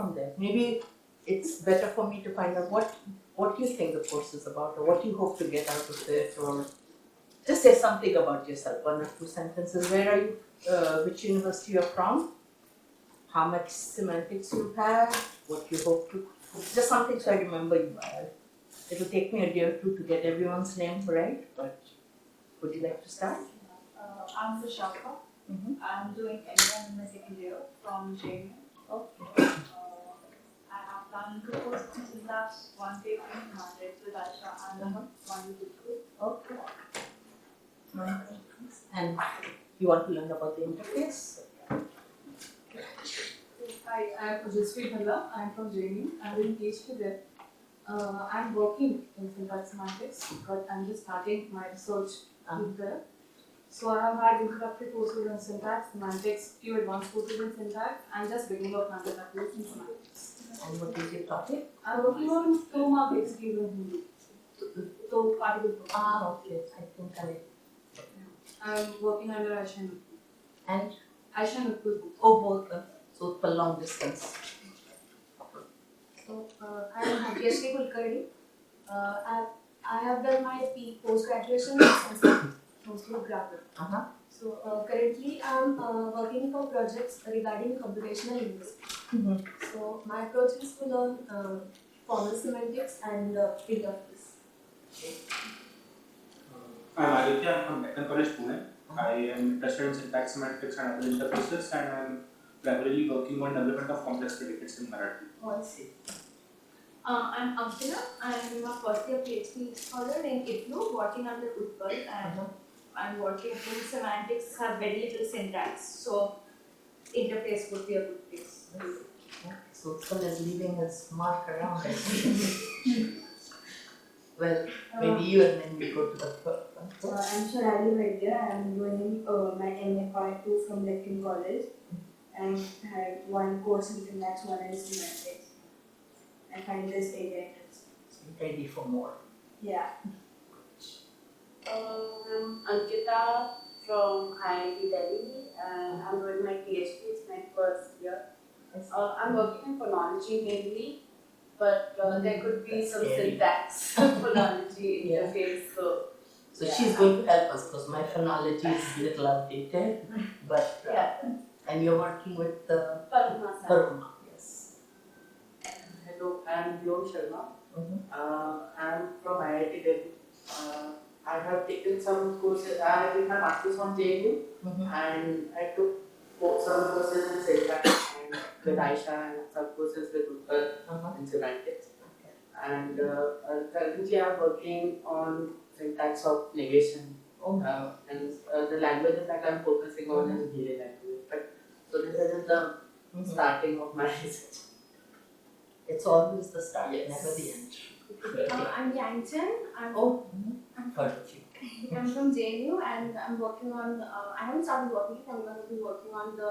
from there. Maybe it's better for me to find out what you think the course is about, or what you hope to get out of it, or just say something about yourself, 1 or 2 sentences. Where are you? Which university you're from? How much semantics you have? What you hope to? Just something so I remember you by. It'll take me a day or two to get everyone's name right, but would you like to start? I'm Vishaka. I'm doing MA in my second year from JMU. Okay. I have done 2 courses in syntax, 1 paper in semantics with Aisha and 1 with Utku. Okay. And you want to learn about the interface? Hi, I'm Ujasvi Bhalla. I'm from JMU. I'm doing PhD there. I'm working in syntax semantics, but I'm just starting my research there. So I have had introductory courses in syntax, semantics, few advanced courses in syntax, and just beginning of my undergraduate in semantics. And what is your topic? I'm working on 2 mark basically in Hindi. So particle programming. Okay. I think I'm working under Aisha and Utpal. And Aisha and Utpal. oh, both. So for long distance. So, I am Bhagyashree Kulkarni. I have done my post-graduation in Sanskrit, mostly grammar. So, currently I am working for projects regarding computational linguistics. So, my approach is to learn formal semantics and interface. I'm Aditya. I'm from Deccan College, Pune. I am interested in syntax, semantics, and other interfaces, and I'm primarily working on development of complex predicates in Marathi. Oh, I see. I'm Ankita. I'm a first year PhD scholar in IFLU, working under Utpal, and I'm working in semantics, have very little syntax, so interface would be a good place. So Utpal is leaving his mark around. I see. Well, maybe you and then we go to the first one. I'm Sharali Vaidya. I'm doing my MA Part 2 from Deccan College, and had 1 course in syntax, 1 in semantics. I find this area interesting. Ready for more. Yeah. I'm Ankita from IIT Delhi, and I'm doing my PhD. It's my first year. I'm working in phonology mainly, but there could be some syntax phonology interface. So she's going to help us because my phonology is a little outdated, but and you're working with Paruma. Paruma. Yes. Hello, I am Vyom Sharma. I am from IIT Delhi. I have taken some courses. I did my masters on JNU, and I took some courses in syntax and with Aisha, and some courses with Utpal in semantics. And currently I am working on syntax of negation. And the languages that I am focusing on is Bhile language. But so this is the starting of my research. It's always the start, Yes. never the end. I'm Yangchen. I've heard of you. I'm from JNU and I'm working on, I haven't started working yet, I'm going to be working on the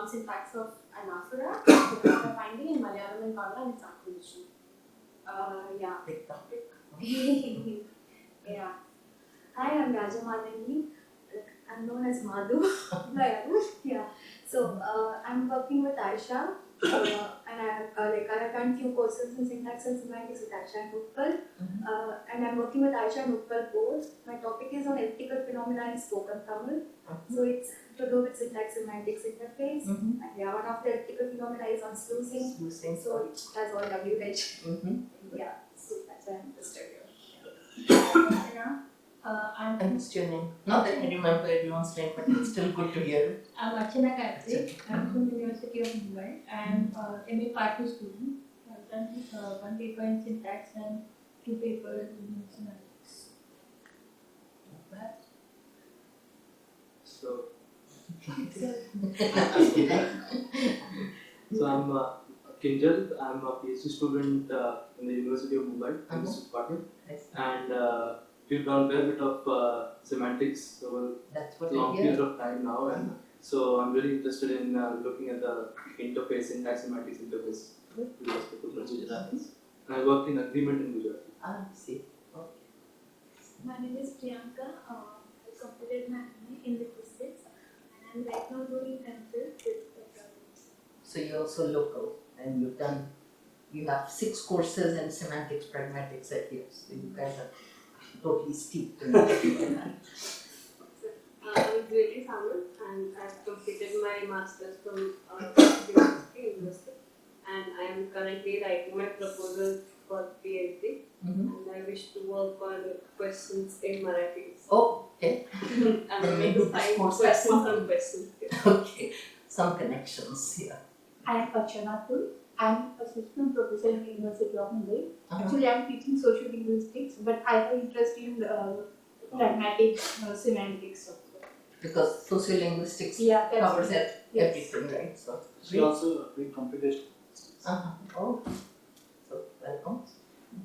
syntax of anaphora, which I'm finding in Malayalam and Kannada and its acquisition. Yeah. Big topic. Yeah. Hi, I'm Raja Madhavi. I'm known as Madhu. Yeah. So I'm working with Aisha, and I have done few courses in syntax and semantics with Aisha and Utpal, and I'm working with Aisha and Utpal both. My topic is on elliptical phenomena in spoken Tamil. So it's to do with syntax semantics interface. And yeah, one of the elliptical phenomena is on sluicing. So that's all WH. Yeah. So that's why I'm interested here. I missed your name. Not that I remember everyone's name, but it's still good to hear. I'm Archana Karthik. I'm from University of Mumbai. I'm MA Part 2 student. I've done 1 paper in syntax and 2 papers in semantics. So I'm Kinjal. I'm a PhD student in the University of Mumbai in this department, and we've done a fair bit of semantics over a long period of time now, and so I'm really interested in looking at the interface, syntax semantics interface with respect to Gujarati. And I work in agreement in Gujarati. I see. Okay. My name is Priyanka. I completed my MA in linguistics and I'm right now doing MPhil with the. So you're also local. and you have 6 courses in semantics, pragmatics at yours. So you guys are totally steeped in that. I'm Grady Samuel and I've completed my master's from University and I am currently writing my proposal for PhD and I wish to work on questions in Marathi. Oh, okay. I'm Then going maybe to this find course has questions some- on questions. Okay, some connections here. I am Archana Pul. I am assistant professor at the University of Mumbai. Uh-huh. Actually, I am teaching social linguistics, but I have interest in pragmatic semantics also. Because sociolinguistics Yeah, that's covers yes. everything, right? So, She also doing computation. oh, so welcome.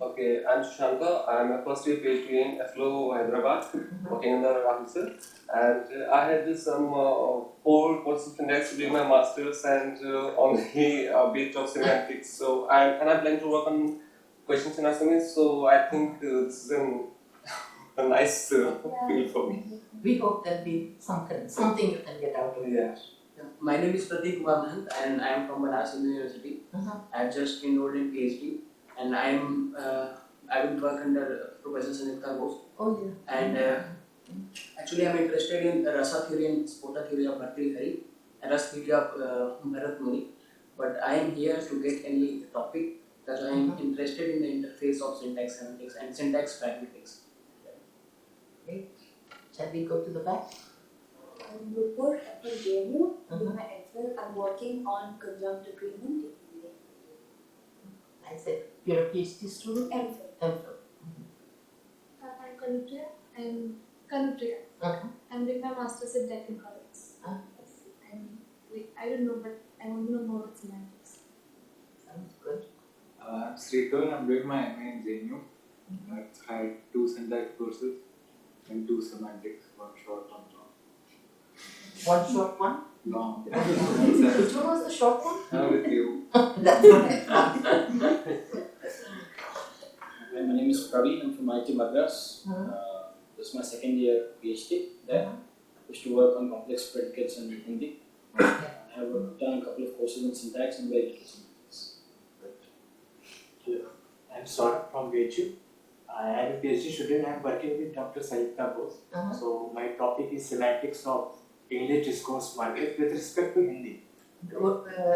Okay, I'm Shushanka. I'm a first year PhD in FLO Hyderabad, working in the Rahul sir. And I had this 4 courses in next during my masters and only a bit of semantics. So I plan to work on questions in assemblies. So I think this is a nice field for me. We hope there'll be something you can get out of it. Yeah. My name is Pratik Kumar Mahant and I am from Banaras University. I have just enrolled in PhD and I will work under Professor Sanjita Ghosh. Oh yeah. And actually, I'm interested in Rasa theory and Spota theory of Bhartrihari and Rasa theory of Bharat Muni. But I am here to get any topic that I am interested in the interface of syntax semantics and syntax pragmatics. Great. Shall we go to the back? I'm Nupur from JNU. With my MPhil, I'm working on conjunct agreement. I said, you're a PhD student? MPhil. MPhil. I'm Kanupriya. I'm Kanupriya. I'm doing my master's at Deccan College. I don't know, but I want to know more about semantics. Sounds good. I'm Srikar. I'm doing my MA in JNU. I've had 2 syntax courses and 2 semantics, one short, one long. One short, one? Long. Which one was the short one? With you. That's what I thought. My name is Praveen. I'm from IIT Madras. This is my second year PhD there. I used to work on complex predicates and Hindi. I have done a couple of courses in syntax and verification semantics. Hello, I'm Saurabh from VHU. I am a PhD student. I am working with Dr. Sanjita Ghosh. So my topic is semantics of English discourse market with respect to Hindi.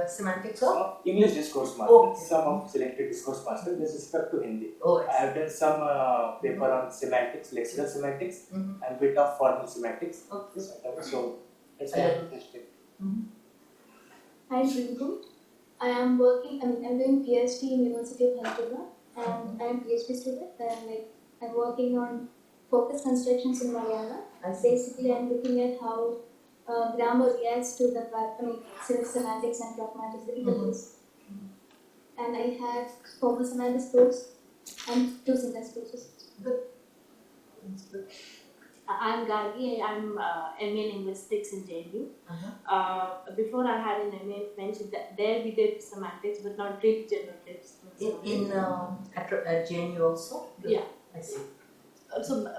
Semantics of? English discourse market, some of selected discourse market with respect to Hindi. I have done some paper on semantics, lexical semantics, and bit of formal semantics. So that's why I'm interested. Hi, Ringu. I'm doing PhD in University of Hyderabad, and I'm PhD student. I'm working on focus constructions in Malayalam. Basically, I'm looking at how grammar reacts to the semantics and pragmatics, the interface. And I have formal semantics course and 2 syntax courses. Good. I'm Gargi. I'm MA in linguistics in JNU. Before I had an MA in French. There we did semantics, but not really generative. At JNU also? Yeah. I see.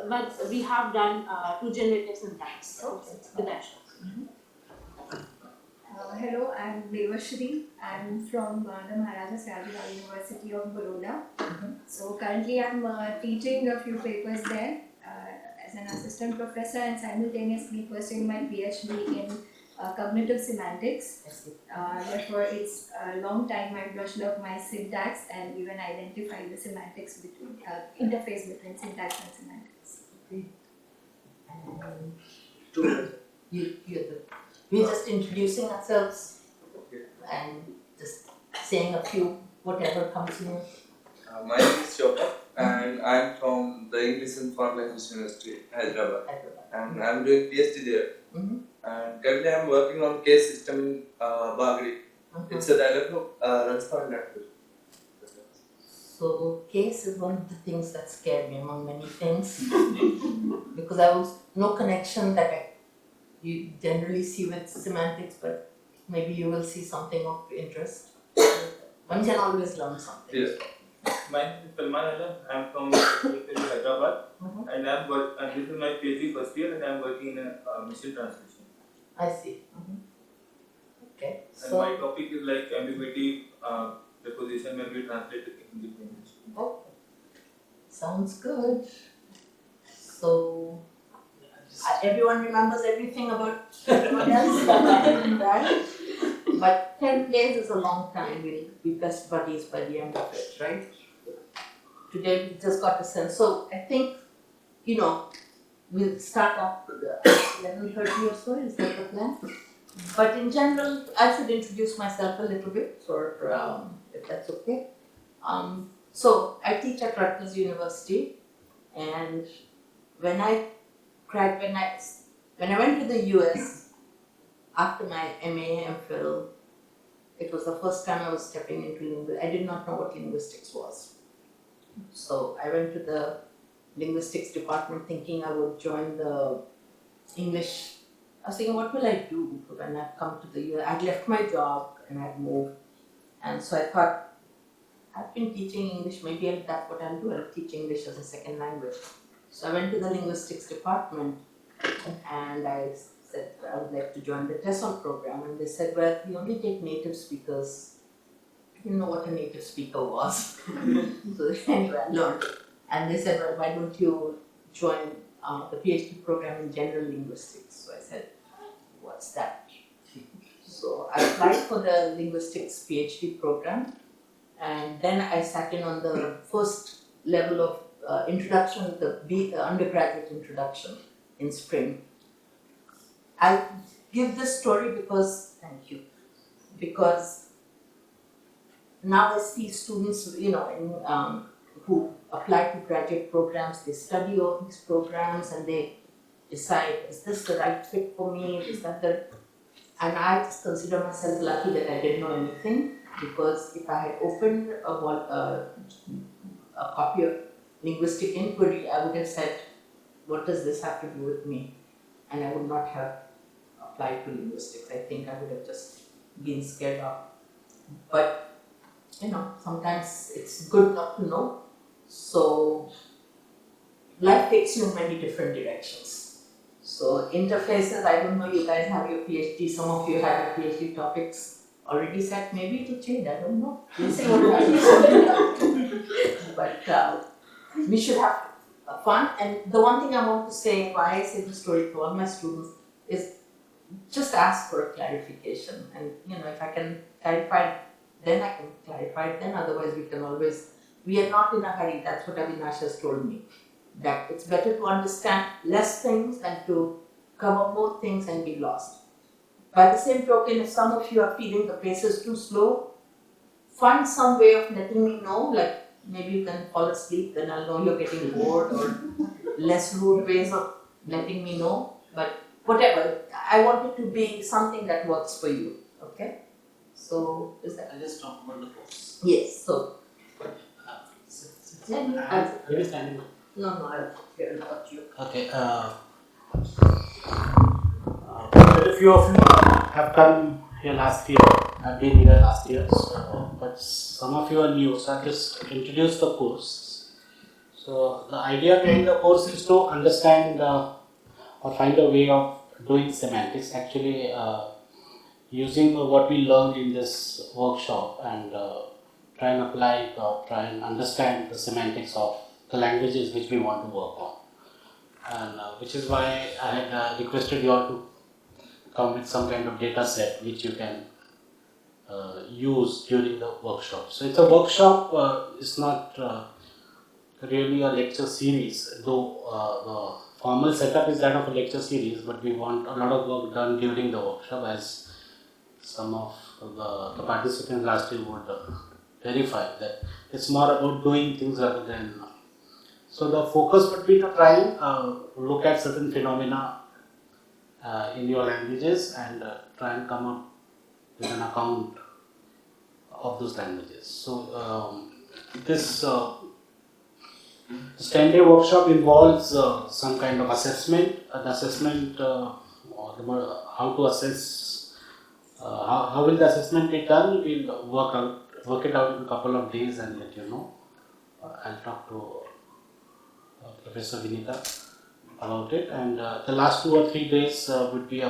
But we have done 2 generative syntax with Asha. Hello, I'm Devashri. I'm from the Maharaja Sirajirao University of Baroda. So currently I'm teaching a few papers there as an assistant professor and simultaneously pursuing my PhD in cognitive semantics. Therefore, it's a long time I brushed up my syntax and even identified the semantics between interface between syntax and semantics. We're just introducing ourselves and just saying a few whatever comes in. My name is Chopra and I'm from the English and Foreign Language University, Hyderabad. And I'm doing PhD there. And currently I'm working on case system in Bagri. It's a dialect of Rajasthan language. So case is one of the things that scare me among many things because I was no connection that you generally see with semantics, but maybe you will see something of interest. One can always learn something. Yes. My name is Salman Alam. I'm from Hyderabad and this is my PhD first year and I'm working in a mission translation. I see. Okay. And my topic is like ambiguity, preposition may be translated in the language. Okay. Sounds good. So, everyone remembers everything about everyone else, right? But 10 days is a long time. We'll be best buddies by the end of it, right? Today we just got a sense. So, I think, we'll start off with 11:30 or so. Is that the plan? But in general, I should introduce myself a little bit, or if that's okay. So I teach at Rutgers University, and when I went to the US after my MA MPhil, it was the first time I was stepping into linguistics. I did not know what linguistics was. So I went to the linguistics department thinking I would join the English. I was thinking, what will I do when I've come to the US? I'd left my job and I'd moved. And so I thought, I've been teaching English, maybe that's what I'll do. I'll teach English as a second language. So I went to the linguistics department and I said I would like to join the TESOL program. And they said, well, we only take native speakers. I didn't know what a native speaker was. So anyway, I learned. And they said, well, why don't you join the PhD program in general linguistics? So I said, what's that? So I applied for the linguistics PhD program, and then I sat in on the first level of introduction, the undergraduate introduction in spring. I give this story because, thank you, because now I see students, who apply to graduate programs, they study all these programs and they decide, is this the right fit for me? Is that the... And I just consider myself lucky that I didn't know anything, because if I had opened a copy of Linguistic Inquiry, I would have said, what does this have to do with me? And I would not have applied to linguistics. I think I would have just been scared off. But, sometimes it's good not to know. So, life takes you in many different directions. So, interfaces, I don't know, you guys have your PhD, some of you have your PhD topics already set, maybe to change, I don't know. We'll see what happens. But we should have fun. And the one thing I want to say, why I say the story to all my students, is just ask for a clarification. And, if I can clarify it, then I can clarify it, then otherwise we are not in a hurry. That's what Avinash has told me. That it's better to understand less things than to cover more things and be lost. By the same token, if some of you are feeling the pace is too slow, find some way of letting me know, like maybe you can fall asleep, then I'll know you're getting bored, or less rude ways of letting me know. But whatever, I want it to be something that works for you, okay? So, is that... I'll just talk about the course. Yes, so... Maybe standing. No, I'll hear about you. Okay. Very few of you have come here last year. I've been here last year, but some of you are new. So I'll just introduce the course. So the idea behind the course is to understand or find a way of doing semantics. Actually, using what we learned in this workshop and try and apply, try and understand the semantics of the languages which we want to work on. And which is why I had requested you all to come with some kind of data set which you can use during the workshop. So it's a workshop, it's not really a lecture series, though the formal setup is that of a lecture series, but we want a lot of work done during the workshop, as some of the participants last year would verify that it's more about doing things rather than... So the focus would be to try and look at certain phenomena in your languages and try and come up with an account of those languages. So this 10-day workshop involves some kind of assessment. An assessment, how to assess, how will the assessment be done? We'll work it out in a couple of days and let you know. I'll talk to Professor Vinita. about it, and the last 2 or 3 days would be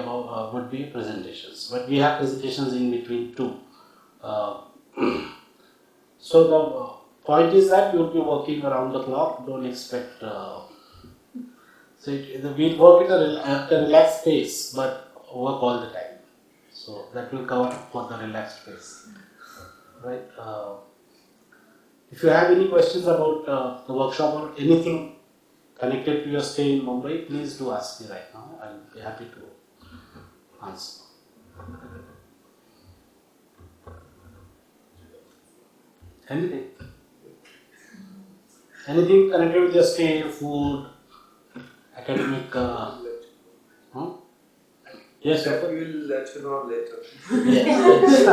presentations. But we have presentations in between too. So the point is that you will be working around the clock. Don't expect. We work at a relaxed pace, but work all the time. So that will cover for the relaxed pace, right? If you have any questions about the workshop or anything connected to your stay in Mumbai, please do ask me right now. I'll be happy to answer. Anything connected with your stay, food, academic? Yes, sir. We will let you know later. Yes,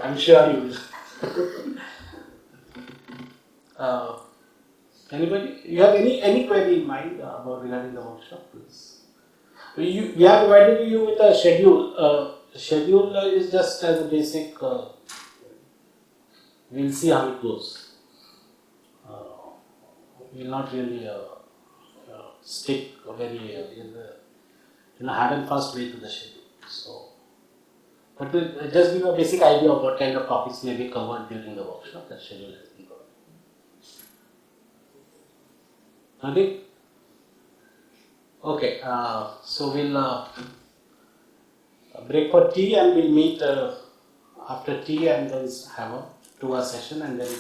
I'm sure you will. Anybody? You have any query in mind about regarding the workshop, please? We have provided you with a schedule. Schedule is just as a basic. We'll see how it goes. We'll not really stick very in a hard and fast way to the schedule. So, but we'll just give a basic idea of what kind of topics may be covered during the workshop. The schedule has been covered. Nothing? Okay, so we'll break for tea and we'll meet after tea and then have a 2-hour session and then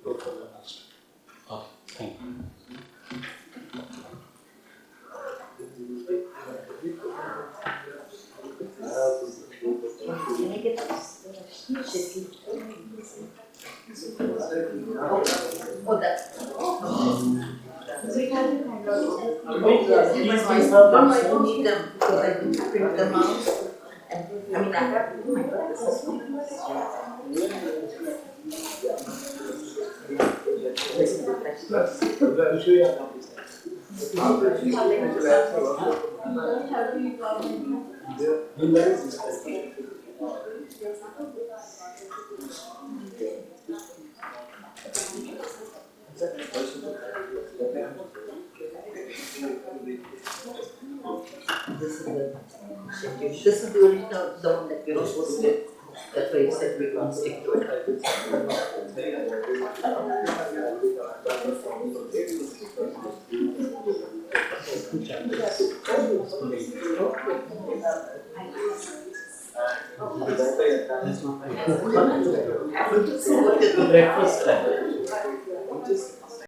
go for the next. Okay, thank you. Can I get this? Oh, that. I need them because I can print them out. And, I mean, I have. Oh my God, this is This is the original, the one that we were supposed to. That's why you said we can't stick to it. Breakfast time.